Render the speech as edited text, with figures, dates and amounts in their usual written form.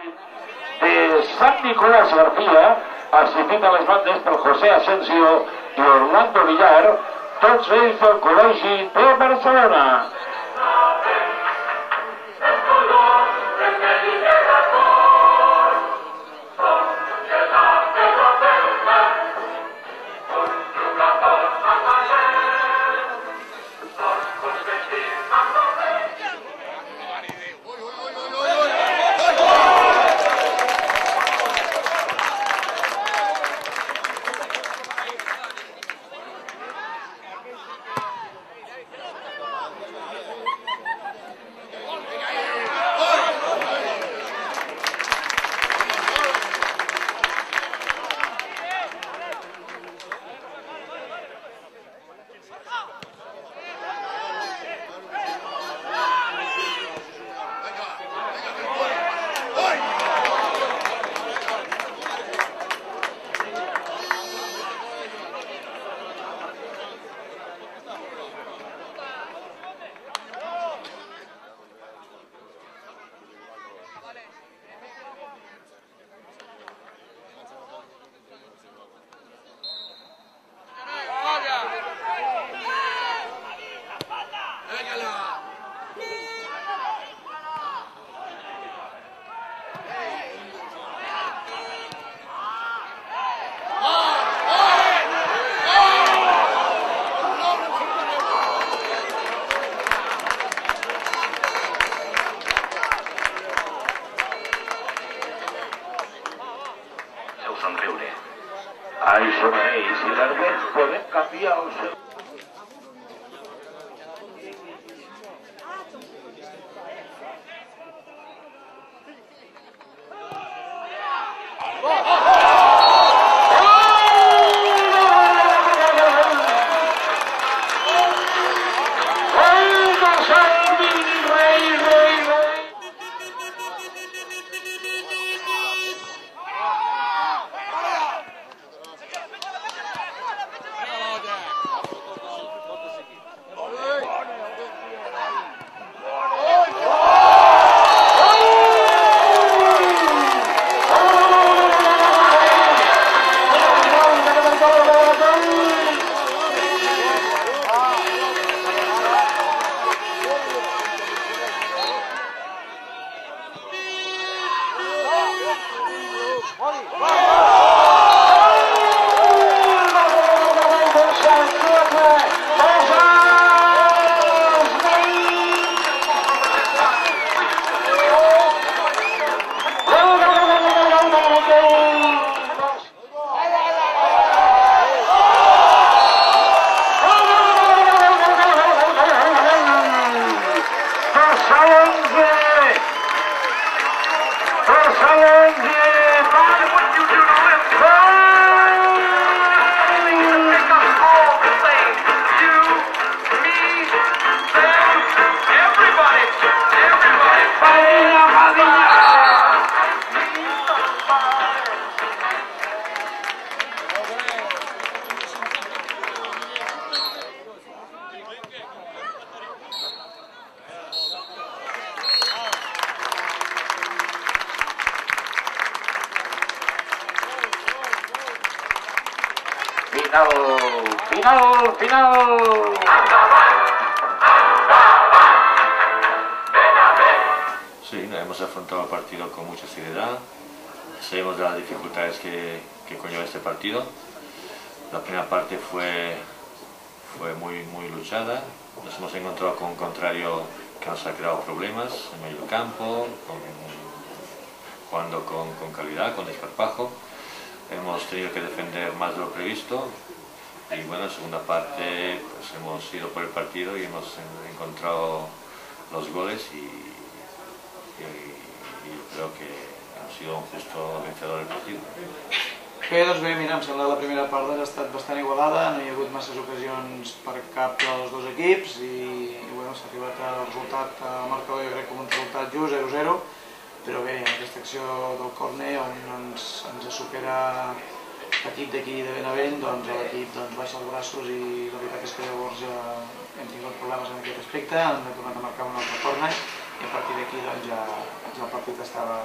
De Sant Nicolás García, assistit a les bandes per José Asensio i Orlando Villar, tots ells del Col·legi de Barcelona. Somriure. Ai, somreis, i l'Arbet podem canviar el seu... Final. Sí, hemos afrontado el partido con mucha seriedad. Sabemos de las dificultades que conlleva este partido. La primera parte fue muy luchada. Nos hemos encontrado con un contrario que nos ha creado problemas en medio campo, jugando con calidad, con desparpajo. Hemos tenido que defender más de lo previsto. Y bueno, en la segunda parte pues hemos ido por el partido y hemos encontrado los goles y creo que ha sido un justo vencedor del partido. Bé, doncs bé, mira, em sembla que la primera part ha estat bastant igualada, no hi ha hagut masses ocasions per cap dels dos equips i bueno, s'ha arribat al resultat, al marcador jo crec com un resultat just, 0-0, però bé, aquesta acció del córner on ens supera l'equip d'aquí de Benavent, doncs l'equip baixa els braços i la veritat és que llavors ja hem tingut problemes en aquest aspecte, hem tornat a marcar un altre córner i a partir d'aquí ja el partit estava